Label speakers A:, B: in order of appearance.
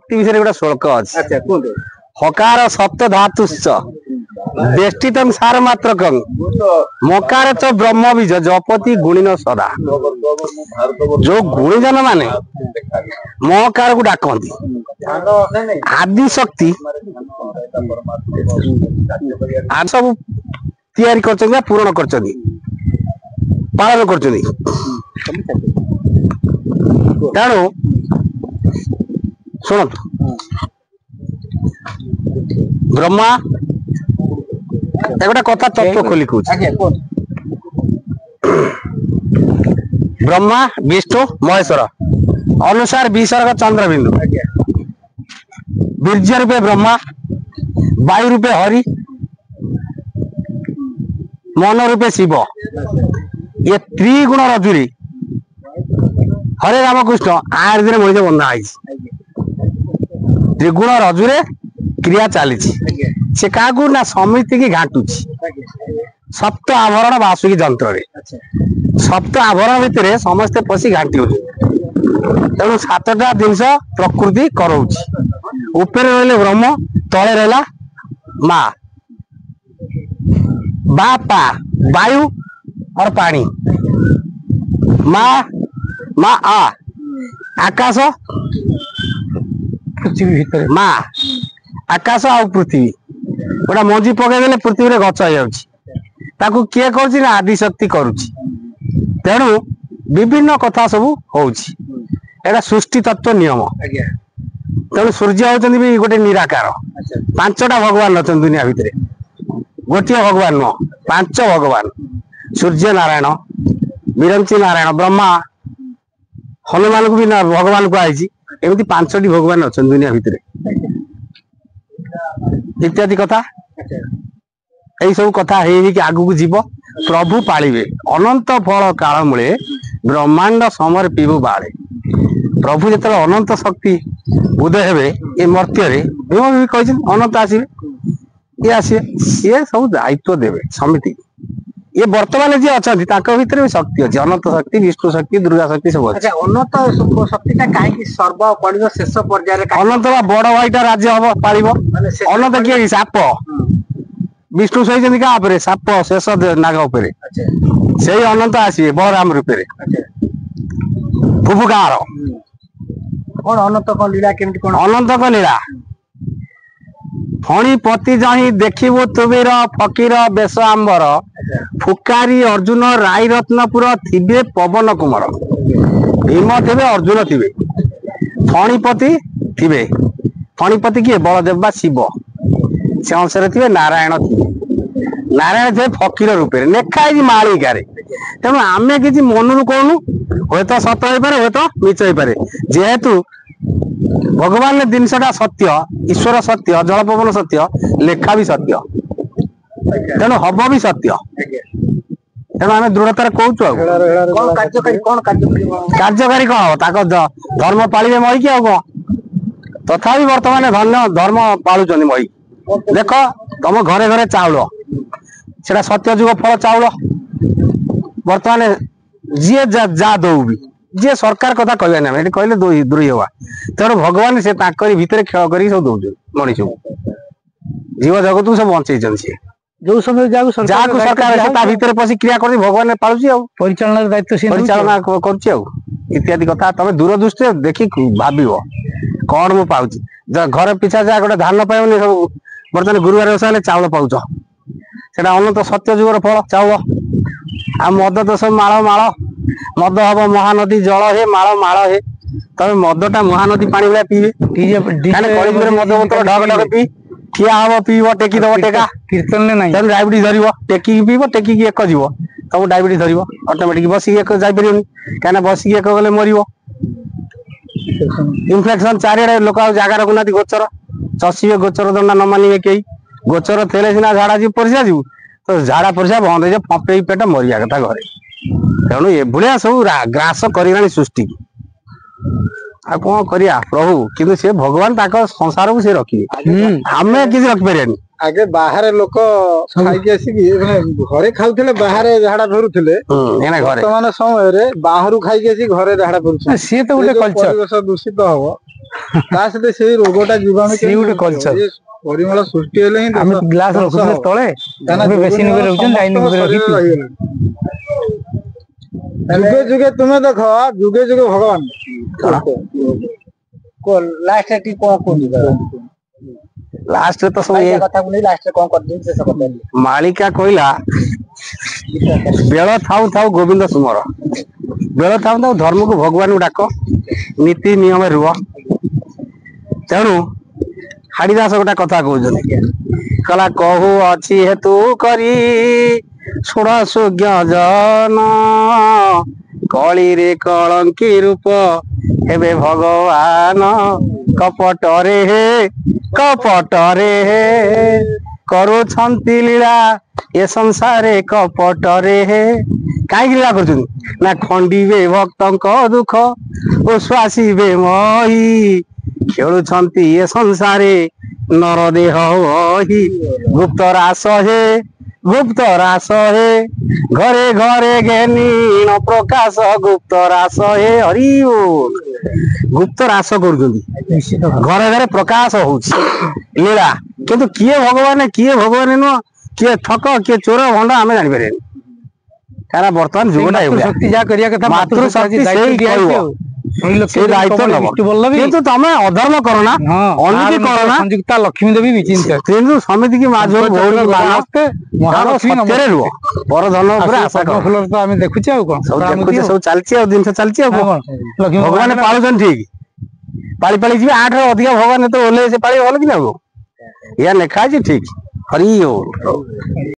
A: विषय गोटे श्लोक अच्छे हकार सप्त धातुश्च बेष्टितं सार मात्रकं मकार च ब्रह्म बीज जपति गुणिन सदा। जो गुणीजन माने मकार को डाकती आदि शक्ति आज सब तैयारी कर पूरण कर पालन कर तेणु शुणु ब्रह्मा एक कथा तत्व खोली कह ब्रह्मा विष्णु महेश्वर अनुसार विसर्ग चंद्रबिंदु बीर्ज रूपे ब्रह्मा वायु रूपे हरि मन रूपे शिव ये त्रिगुण रजुरी हरे रामकृष्ण आठ दिन मनीष बंधा है त्रिगुण रजुरे क्रिया चली से क्या ना समिति की घाटुची सप्त आवरण बासुकी जंत्र सप्त आवरण भितर समस्ते पशि घाटी तेणु सातटा जिनस प्रकृति कराऊची ऊपर रही ब्रह्म तले रहा माँ बापा वायु और पानी माँ माँ आकाश पृथ्वी भीतर माँ आकाश आ पृथ्वी गोटा मंजी पकईदे पृथ्वी में गच हो किए कर आदि शक्ति करुच्ची तेणु विभिन्न कथा सब होगा सृष्टि तत्व नियम तेणु सूर्य होती भी गोटे निराकार पांचटा भगवान अच्छा दुनिया भितर गोटे भगवान नुह पांच भगवान सूर्य नारायण विरंची नारायण ब्रह्मा हनुमान को भी भगवान को आई एमती पांचटी भगवान अच्छा दुनिया भितर इत्यादि कथा यही सब कथा आगू को जीव प्रभु पालिबे अनंत फल काल मूले ब्रह्मांड समर पीबू बाड़े प्रभु जो अनंत शक्ति उदय हेबे ये मर्त्य अनंत आसबे ये आसबे सी सब दायित्व देवे समिति ये वर्तमान जी अच्छा भी शक्ति अच्छी अनंत शक्ति विष्णु शक्ति दुर्गा शक्ति सब अच्छे
B: अनंत शक्ति कहीं सर्व पड़ शेष पर्यायर
A: अनंत बड़ भाईटा राज्य हम पाल अनंत किए साप विष्णु सही क्या साप शेष नाग उपरे से अनंत आसवे बलराम रूपे फुफुकार
B: कौन अनंत कौन लीला केमती कौन
A: अनंत को लीला फणी पति जाही देखिबो तुबीर फकीर बेश आंबर फुकारी अर्जुन राय रत्नपुर थिबे पवन कुमार भीम थिबे अर्जुन थिबे फणीपति थिबे फणीपति किए बलदेव शिव से अंशरे थिबे नारायण थिबे नारायण थे फकीर रूपे लेखाई मालिका तेणु आम कि मनरू कहूँ हे तो सत हो पारे हे तो मिछ हो पारे जेहेतु भगवान जिनसा सत्य ईश्वर सत्य जल पवन सत्य लेखा भी सत्य तेणु हम भी सत्य तेणु आम दृढ़तार कहूँ कार्यकारी कौन हम धर्म पालिबे मईकी आ कौन तथा बर्तमान धन्य धर्म पालुच मई देख तुम घरे घरे चाउल से सत्य जुग फल चाउल बर्तमान जी जा दौ भी जी सरकार कथा कहना कहले दूरी हवा तेणु भगवान से भितर खेल कर सब दौर मनीष जीव जगत को सब बंचे सी
B: जो समय
A: जहाँ सरकार भितर पशि क्रिया कर भगवान पालुची
B: परिचालन दायित्व
A: परिचालना कर इत्यादि कथा तुम दूरदृष्टि देखी भाव कौन मु पाऊँ घर पिछा जा गोटे धान पाइबनी सब बर्तमान गुरुवार ओसा चाउल पाउच से अनंत सत्य जुगर फल चाउल आ मद तो सब माल माल मद हम महानदी जल हे माल माल हे तब मदटा महानदी पानी भाया पीबे मद बोतल ढक ढक पी ठिया हम पीब टेकी दब टेका
B: कीर्तन नहीं
A: डायबिटीज धर टेकी पीब टेकी एक जीव तुम डायबिटीज धर ऑटोमेटिक बसिक एक जापर कहीं बसिक एक गले मर इनफेक्शन चारिड़े लोक जगह रखुना गोचर चषिबे गोचर दंडा न मानिबे कई गोचर थे सीना झाड़ा जी परिसा जीव तो झाड़ा परिसा बंद हो फंपे पेट मरिया कथा घरे तेणु ये सब ग्रास कर सृष्टि आ कौन करिया प्रभु किंतु से भगवान संसार को से रखिए आम किसी रखिपारे
B: आगे बाहर लोक घरे खाऊले बाहर झाड़ा धरुले वर्तमान समय बाहर खाई घरे झाड़ा धरुले सी तो गोटे कल्चर दूषित हम
C: ତା ସହିତ ସେଇ ରୋଗଟା ଜୀବାଣୁ
D: ସେଇ ଗୋଟେ culture।
C: ପରିମଳ ସୃଷ୍ଟି ହେଲେ ହିଁ
D: ଆମେ ଗ୍ଲାସ ରଖୁଥିଲେ ତଳେ ଏବେ ବେସିନ ଉପରେ ରହୁଛନ୍ତି ଡାଇନିଂ ଉପରେ ରଖିଛୁ।
C: ଯୁଗେ ଯୁଗେ ତୁମେ ଦେଖ ଯୁଗେ ଯୁଗେ ଭଗବାନ
B: ଲାଷ୍ଟ ଟିକେ କଣ କୁହନ୍ତୁ
A: ଲାଷ୍ଟ ରେ ତ ସବୁ
B: ଭାଇ କଥା ନେଇ ଲାଷ୍ଟ ରେ କଣ କରିଦେବି ଶେଷ କରିଦେବି
A: ମାଳିକା କହିଲା ବେଳ ଥାଉ ଥାଉ ଗୋବିନ୍ଦ ସୁମର। ବେଳ ଥାଉ ଥାଉ ଧର୍ମକୁ ଭଗବାନଙ୍କୁ ଡାକ, ନୀତି ନିୟମ ରୁହ। ତେଣୁ ହାଡିଦାସ ଗୋଟେ କଥା କହୁଛନ୍ତି, କହିଲା କହୁ ଅଛି ହେତୁ କରି ଶୁଣ ସୁଜ୍ଞ ଜନ, କଳିରେ କଳଙ୍କି ରୂପ ହେବେ ଭଗବାନ। କପଟରେ କରୁଛନ୍ତି ଲୀଳା ଏ ସଂସାରେ କପଟରେ। କାହିଁକି ଲୀଳା କରୁଛନ୍ତି ନା ଖଣ୍ଡିବେ ଭକ୍ତଙ୍କ ଦୁଃଖ ଓ ଶ୍ୱାସିବେ ମହି। ଖେଳୁଛନ୍ତି ଏ ସଂସାରେ ନର ଦେହ ବହି। ଗୁପ୍ତ ରାସ ହେ ଘରେ ଘରେ ଘେନି ପ୍ରକାଶ ଗୁପ୍ତ ରାସ ହେ। ହରି ବୋଲ। ଗୁପ୍ତ ରାସ କରୁଛନ୍ତି, ଘରେ ଘରେ ପ୍ରକାଶ ହଉଛି ଲୀଳା। କିନ୍ତୁ କିଏ ଭଗବାନ ନୁହଁ, କିଏ ଠକ କିଏ ଚୋର ଭଣ୍ଡ ଆମେ ଜାଣିପାରିବାନି। କାରଣ ବର୍ତ୍ତମାନ ଯୁଗଟା ଏଇଭଳିଆ।
D: ଶକ୍ତି ଯାହା କରିବା କଥା
A: ମାତୃଶକ୍ତି ସେଇ କହିବ, ସେଇ ଦାୟିତ୍ୱ ନବ। କିନ୍ତୁ ତମେ ଅଧର୍ମ କର ନା, ଅନୀତି କର ନା।
D: ସଂଯୁକ୍ତା ଲକ୍ଷ୍ମୀ ଦେବୀ ବିଚିନ୍ତ
A: କିନ୍ତୁ ସମିତି କି ମା ଝିଅ ଭଉଣୀ ମାନ ସତ୍ୟରେ ରୁହ, ପର ଧନ ଉପରେ ଆଶା କର।
D: ଫୁଲର ତ ଆମେ ଦେଖୁଛେ ଆଉ କଣ
A: ସବୁ ଦେଖୁଛେ, ସବୁ ଚାଲିଛି ଆଉ ଜିନିଷ ଚାଲିଛି ଆଉ କଣ। ଭଗବାନ ପାଳୁଛନ୍ତି ଠିକ, ପାଳି ପାଳି ଯିବେ। 8 ରୁ ଅଧିକା ଭଗବାନ ତ ଓହ୍ଲେଇ ସେ ପାଳି ଭଲ କି ନା। ଏଇଆ ଲେଖା ଅଛି ଠିକ। ହରି ବୋଲ।